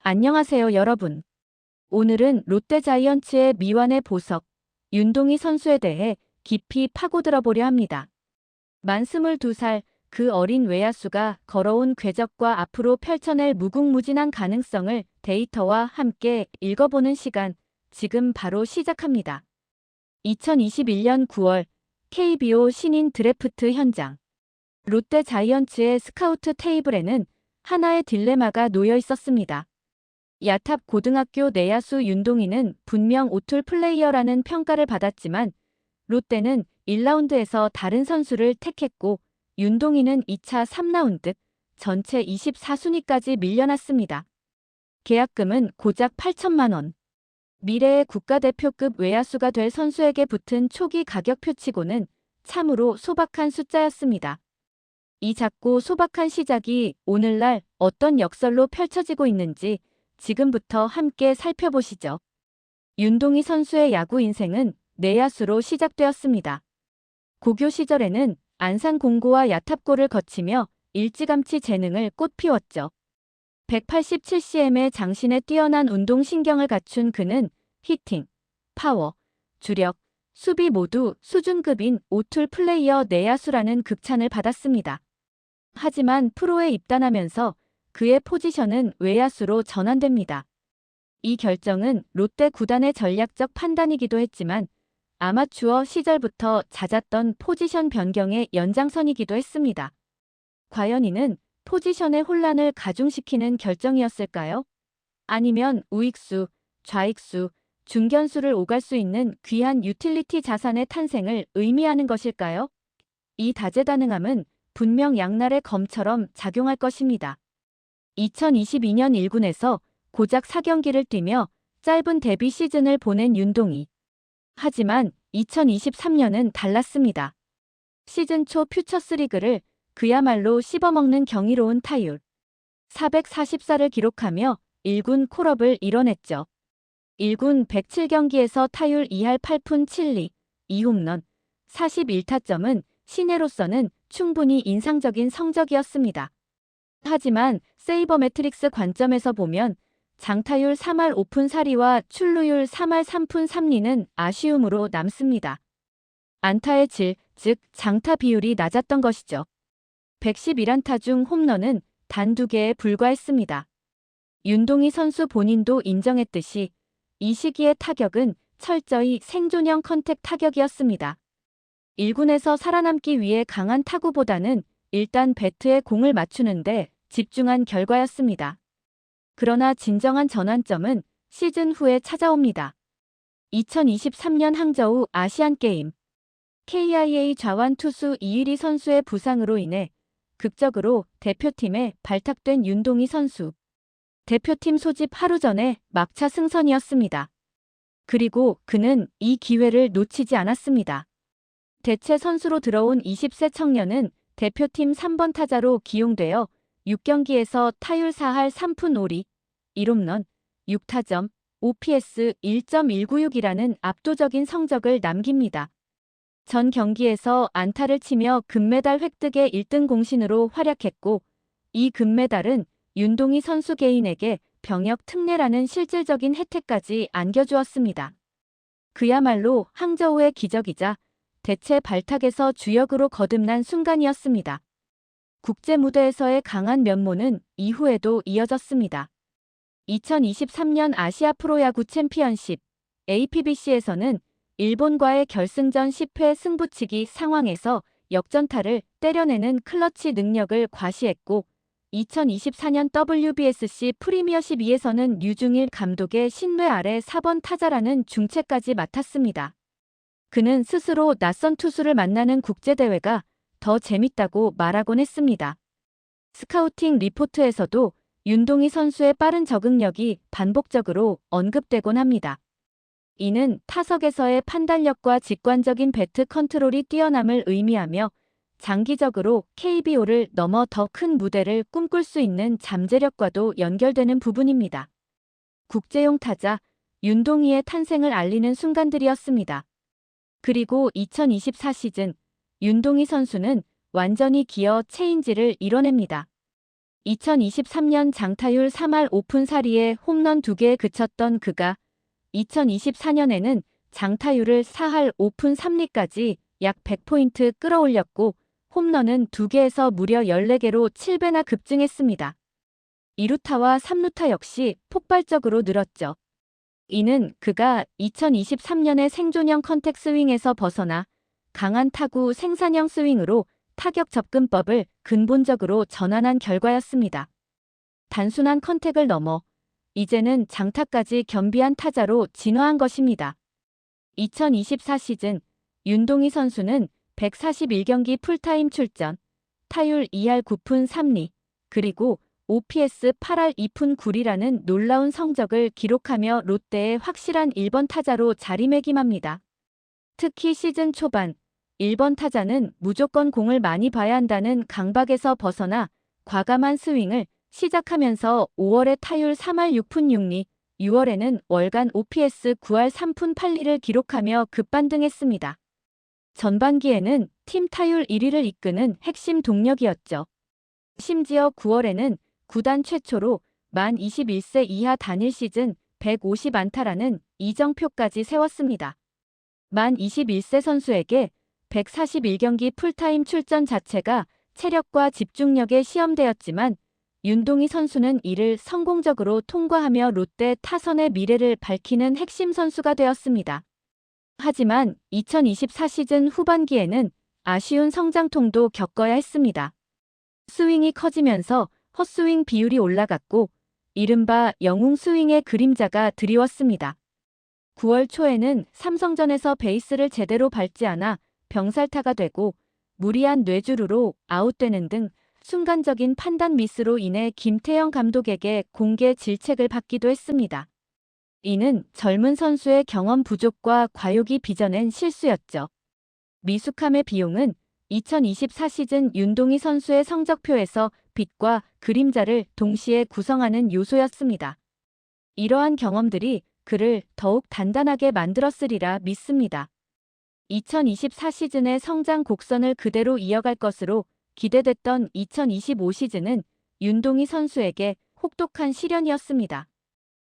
안녕하세요, 여러분. 오늘은 롯데자이언츠의 미완의 보석, 윤동희 선수에 대해 깊이 파고들어 보려 합니다. 만 22살, 그 어린 외야수가 걸어온 궤적과 앞으로 펼쳐낼 무궁무진한 가능성을 데이터와 함께 읽어보는 시간, 지금 바로 시작합니다. 2021년 9월, KBO 신인 드래프트 현장. 롯데자이언츠의 스카우트 테이블에는 하나의 딜레마가 놓여 있었습니다. 야탑 고등학교 내야수 윤동희는 분명 오툴 플레이어라는 평가를 받았지만 롯데는 1라운드에서 다른 선수를 택했고 윤동희는 2차 3라운드 전체 24순위까지 밀려났습니다. 계약금은 고작 8천만 원. 미래의 국가대표급 외야수가 될 선수에게 붙은 초기 가격표치고는 참으로 소박한 숫자였습니다. 이 작고 소박한 시작이 오늘날 어떤 역설로 펼쳐지고 있는지 지금부터 함께 살펴보시죠. 윤동희 선수의 야구 인생은 내야수로 시작되었습니다. 고교 시절에는 안산 공고와 야탑고를 거치며 일찌감치 재능을 꽃피웠죠. 187cm의 장신에 뛰어난 운동신경을 갖춘 그는 히팅, 파워, 주력, 수비 모두 수준급인 오툴 플레이어 내야수라는 극찬을 받았습니다. 하지만 프로에 입단하면서 그의 포지션은 외야수로 전환됩니다. 이 결정은 롯데 구단의 전략적 판단이기도 했지만 아마추어 시절부터 잦았던 포지션 변경의 연장선이기도 했습니다. 과연 이는 포지션의 혼란을 가중시키는 결정이었을까요? 아니면 우익수, 좌익수, 중견수를 오갈 수 있는 귀한 유틸리티 자산의 탄생을 의미하는 것일까요? 이 다재다능함은 분명 양날의 검처럼 작용할 것입니다. 2022년 1군에서 고작 4경기를 뛰며 짧은 데뷔 시즌을 보낸 윤동희. 하지만 2023년은 달랐습니다. 시즌 초 퓨처스리그를 그야말로 씹어먹는 경이로운 타율 444를 기록하며 1군 콜업을 이뤄냈죠. 1군 107경기에서 타율 2할 8푼 7리, 2홈런, 41타점은 신예로서는 충분히 인상적인 성적이었습니다. 하지만 세이버매트릭스 관점에서 보면 장타율 3할 5푼 4리와 출루율 3할 3푼 3리는 아쉬움으로 남습니다. 안타의 질, 즉 장타 비율이 낮았던 것이죠. 111안타 중 홈런은 단 2개에 불과했습니다. 윤동희 선수 본인도 인정했듯이 이 시기의 타격은 철저히 생존형 컨택 타격이었습니다. 1군에서 살아남기 위해 강한 타구보다는 일단 배트에 공을 맞추는데 집중한 결과였습니다. 그러나 진정한 전환점은 시즌 후에 찾아옵니다. 2023년 항저우 아시안게임 KIA 좌완 투수 이일희 선수의 부상으로 인해 극적으로 대표팀에 발탁된 윤동희 선수. 대표팀 소집 하루 전에 막차 승선이었습니다. 그리고 그는 이 기회를 놓치지 않았습니다. 대체 선수로 들어온 20세 청년은 대표팀 3번 타자로 기용되어 6경기에서 타율 4할 3푼 5리, 1홈런, 6타점, OPS 1.196이라는 압도적인 성적을 남깁니다. 전 경기에서 안타를 치며 금메달 획득의 1등 공신으로 활약했고 이 금메달은 윤동희 선수 개인에게 병역 특례라는 실질적인 혜택까지 안겨주었습니다. 그야말로 항저우의 기적이자 대체 발탁에서 주역으로 거듭난 순간이었습니다. 국제 무대에서의 강한 면모는 이후에도 이어졌습니다. 2023년 아시아 프로야구 챔피언십 APBC에서는 일본과의 결승전 10회 승부치기 상황에서 역전타를 때려내는 클러치 능력을 과시했고 2024년 WBSC 프리미어십 2에서는 류중일 감독의 신뢰 아래 4번 타자라는 중체까지 맡았습니다. 그는 스스로 낯선 투수를 만나는 국제대회가 더 재밌다고 말하곤 했습니다. 스카우팅 리포트에서도 윤동희 선수의 빠른 적응력이 반복적으로 언급되곤 합니다. 이는 타석에서의 판단력과 직관적인 배트 컨트롤이 뛰어남을 의미하며 장기적으로 KBO를 넘어 더 큰 무대를 꿈꿀 수 있는 잠재력과도 연결되는 부분입니다. 국제용 타자 윤동희의 탄생을 알리는 순간들이었습니다. 그리고 2024 시즌 윤동희 선수는 완전히 기어 체인지를 이뤄냅니다. 2023년 장타율 3할 오픈 사리에 홈런 2개에 그쳤던 그가 2024년에는 장타율을 4할 오픈 3리까지 약 100포인트 끌어올렸고 홈런은 2개에서 무려 14개로 7배나 급증했습니다. 2루타와 3루타 역시 폭발적으로 늘었죠. 이는 그가 2023년에 생존형 컨택 스윙에서 벗어나 강한 타구 생산형 스윙으로 타격 접근법을 근본적으로 전환한 결과였습니다. 단순한 컨택을 넘어 이제는 장타까지 겸비한 타자로 진화한 것입니다. 2024 시즌 윤동희 선수는 141경기 풀타임 출전, 타율 2할 9푼 3리, 그리고 OPS 8할 2푼 9리라는 놀라운 성적을 기록하며 롯데의 확실한 1번 타자로 자리매김합니다. 특히 시즌 초반 1번 타자는 무조건 공을 많이 봐야 한다는 강박에서 벗어나 과감한 스윙을 시작하면서 5월에 타율 3할 6푼 6리, 6월에는 월간 OPS 9할 3푼 8리를 기록하며 급반등했습니다. 전반기에는 팀 타율 1위를 이끄는 핵심 동력이었죠. 심지어 9월에는 구단 최초로 만 21세 이하 단일 시즌 150안타라는 이정표까지 세웠습니다. 만 21세 선수에게 141경기 풀타임 출전 자체가 체력과 집중력에 시험되었지만 윤동희 선수는 이를 성공적으로 통과하며 롯데 타선의 미래를 밝히는 핵심 선수가 되었습니다. 하지만 2024 시즌 후반기에는 아쉬운 성장통도 겪어야 했습니다. 스윙이 커지면서 헛스윙 비율이 올라갔고 이른바 영웅 스윙의 그림자가 드리웠습니다. 9월 초에는 삼성전에서 베이스를 제대로 밟지 않아 병살타가 되고 무리한 뇌주루로 아웃되는 등 순간적인 판단 미스로 인해 김태형 감독에게 공개 질책을 받기도 했습니다. 이는 젊은 선수의 경험 부족과 과욕이 빚어낸 실수였죠. 미숙함의 비용은 2024 시즌 윤동희 선수의 성적표에서 빛과 그림자를 동시에 구성하는 요소였습니다. 이러한 경험들이 그를 더욱 단단하게 만들었으리라 믿습니다. 2024 시즌의 성장 곡선을 그대로 이어갈 것으로 기대됐던 2025 시즌은 윤동희 선수에게 혹독한 시련이었습니다.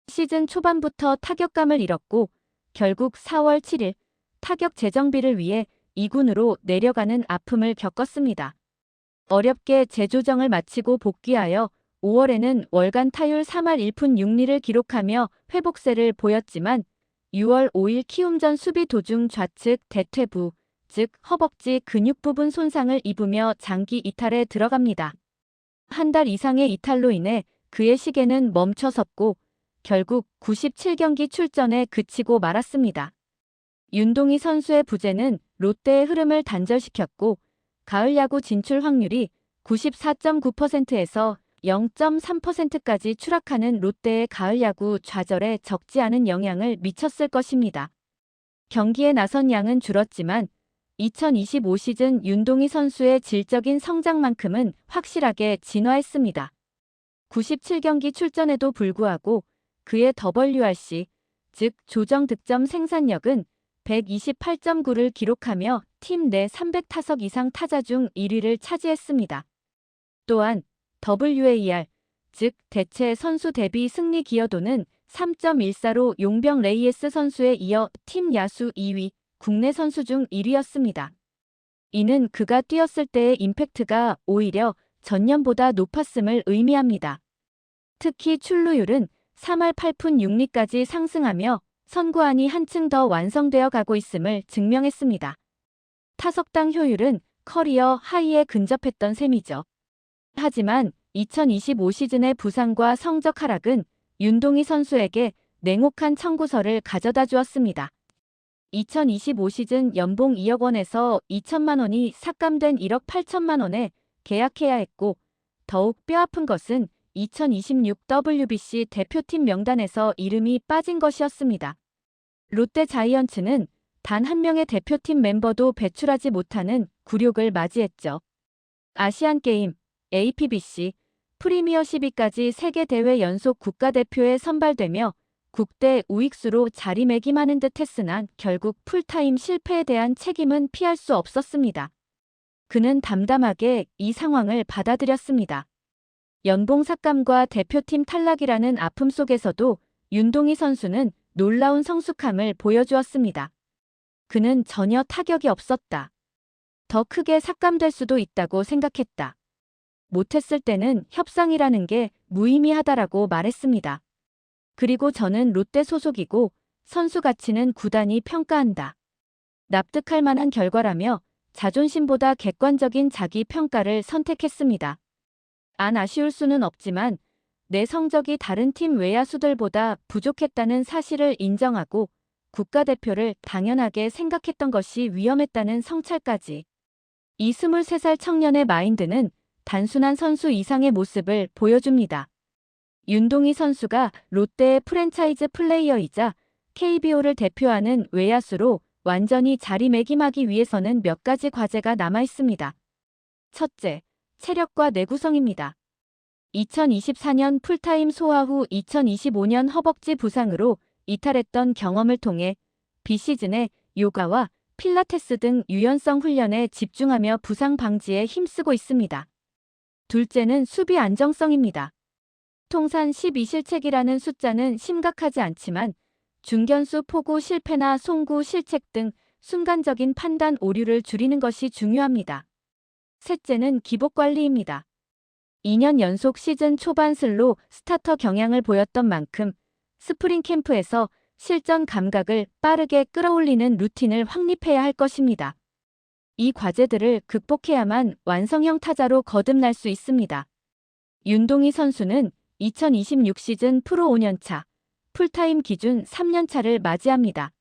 시즌 초반부터 타격감을 잃었고 결국 4월 7일 타격 재정비를 위해 2군으로 내려가는 아픔을 겪었습니다. 어렵게 재조정을 마치고 복귀하여 5월에는 월간 타율 3할 1푼 6리를 기록하며 회복세를 보였지만 6월 5일 키움전 수비 도중 좌측 대퇴부, 즉 허벅지 근육 부분 손상을 입으며 장기 이탈에 들어갑니다. 한 달 이상의 이탈로 인해 그의 시계는 멈춰섰고 결국 97경기 출전에 그치고 말았습니다. 윤동희 선수의 부재는 롯데의 흐름을 단절시켰고 가을 야구 진출 확률이 94.9%에서 0.3%까지 추락하는 롯데의 가을 야구 좌절에 적지 않은 영향을 미쳤을 것입니다. 경기에 나선 양은 줄었지만 2025 시즌 윤동희 선수의 질적인 성장만큼은 확실하게 진화했습니다. 97경기 출전에도 불구하고 그의 WRC, 즉 조정 득점 생산력은 128.9를 기록하며 팀 내 300타석 이상 타자 중 1위를 차지했습니다. 또한 WAR, 즉 대체 선수 대비 승리 기여도는 3.14로 용병 레이에스 선수에 이어 팀 야수 2위, 국내 선수 중 1위였습니다. 이는 그가 뛰었을 때의 임팩트가 오히려 전년보다 높았음을 의미합니다. 특히 출루율은 3할 8푼 6리까지 상승하며 선구안이 한층 더 완성되어 가고 있음을 증명했습니다. 타석당 효율은 커리어 하이에 근접했던 셈이죠. 하지만 2025 시즌의 부상과 성적 하락은 윤동희 선수에게 냉혹한 청구서를 가져다 주었습니다. 2025 시즌 연봉 2억 원에서 2천만 원이 삭감된 1억 8천만 원에 계약해야 했고 더욱 뼈아픈 것은 2026 WBC 대표팀 명단에서 이름이 빠진 것이었습니다. 롯데 자이언츠는 단 한 명의 대표팀 멤버도 배출하지 못하는 굴욕을 맞이했죠. 아시안게임, APBC, 프리미어 12까지 3개 대회 연속 국가대표에 선발되며 국대 우익수로 자리매김하는 듯 했으나 결국 풀타임 실패에 대한 책임은 피할 수 없었습니다. 그는 담담하게 이 상황을 받아들였습니다. 연봉 삭감과 대표팀 탈락이라는 아픔 속에서도 윤동희 선수는 놀라운 성숙함을 보여주었습니다. 그는 전혀 타격이 없었다. 더 크게 삭감될 수도 있다고 생각했다. 못했을 때는 협상이라는 게 무의미하다라고 말했습니다. 그리고 저는 롯데 소속이고 선수 가치는 구단이 평가한다. 납득할 만한 결과라며 자존심보다 객관적인 자기 평가를 선택했습니다. 안 아쉬울 수는 없지만 내 성적이 다른 팀 외야수들보다 부족했다는 사실을 인정하고 국가대표를 당연하게 생각했던 것이 위험했다는 성찰까지. 이 23살 청년의 마인드는 단순한 선수 이상의 모습을 보여줍니다. 윤동희 선수가 롯데의 프랜차이즈 플레이어이자 KBO를 대표하는 외야수로 완전히 자리매김하기 위해서는 몇 가지 과제가 남아 있습니다. 첫째, 체력과 내구성입니다. 2024년 풀타임 소화 후 2025년 허벅지 부상으로 이탈했던 경험을 통해 비시즌에 요가와 필라테스 등 유연성 훈련에 집중하며 부상 방지에 힘쓰고 있습니다. 둘째는 수비 안정성입니다. 통산 12실책이라는 숫자는 심각하지 않지만 중견수 포구 실패나 송구 실책 등 순간적인 판단 오류를 줄이는 것이 중요합니다. 셋째는 기복 관리입니다. 2년 연속 시즌 초반 슬로 스타터 경향을 보였던 만큼 스프링 캠프에서 실전 감각을 빠르게 끌어올리는 루틴을 확립해야 할 것입니다. 이 과제들을 극복해야만 완성형 타자로 거듭날 수 있습니다. 윤동희 선수는 2026 시즌 프로 5년차, 풀타임 기준 3년차를 맞이합니다.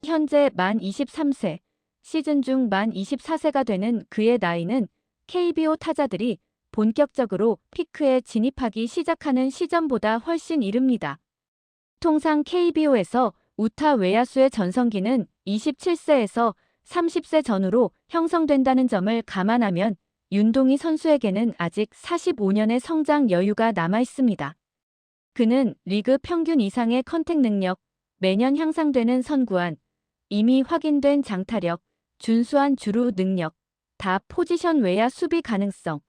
현재 만 23세, 시즌 중 만 24세가 되는 그의 나이는 KBO 타자들이 본격적으로 피크에 진입하기 시작하는 시점보다 훨씬 이릅니다. 통상 KBO에서 우타 외야수의 전성기는 27세에서 30세 전후로 형성된다는 점을 감안하면 윤동희 선수에게는 아직 45년의 성장 여유가 남아 있습니다. 그는 리그 평균 이상의 컨택 능력, 매년 향상되는 선구안, 이미 확인된 장타력, 준수한 주루 능력, 다 포지션 외야 수비 가능성,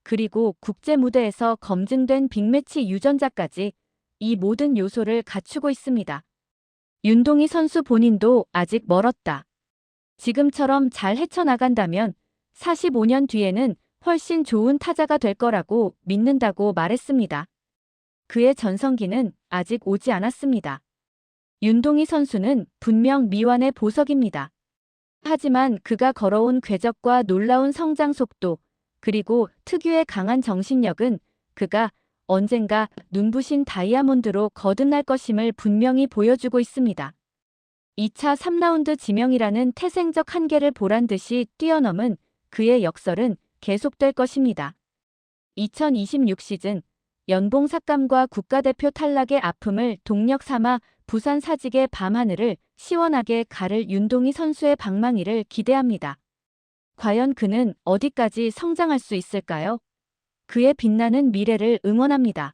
그리고 국제 무대에서 검증된 빅매치 유전자까지 이 모든 요소를 갖추고 있습니다. 윤동희 선수 본인도 아직 멀었다. 지금처럼 잘 헤쳐나간다면 45년 뒤에는 훨씬 좋은 타자가 될 거라고 믿는다고 말했습니다. 그의 전성기는 아직 오지 않았습니다. 윤동희 선수는 분명 미완의 보석입니다. 하지만 그가 걸어온 궤적과 놀라운 성장 속도, 그리고 특유의 강한 정신력은 그가 언젠가 눈부신 다이아몬드로 거듭날 것임을 분명히 보여주고 있습니다. 2차 3라운드 지명이라는 태생적 한계를 보란듯이 뛰어넘은 그의 역설은 계속될 것입니다. 2026 시즌 연봉 삭감과 국가대표 탈락의 아픔을 동력 삼아 부산 사직의 밤하늘을 시원하게 가를 윤동희 선수의 방망이를 기대합니다. 과연 그는 어디까지 성장할 수 있을까요? 그의 빛나는 미래를 응원합니다.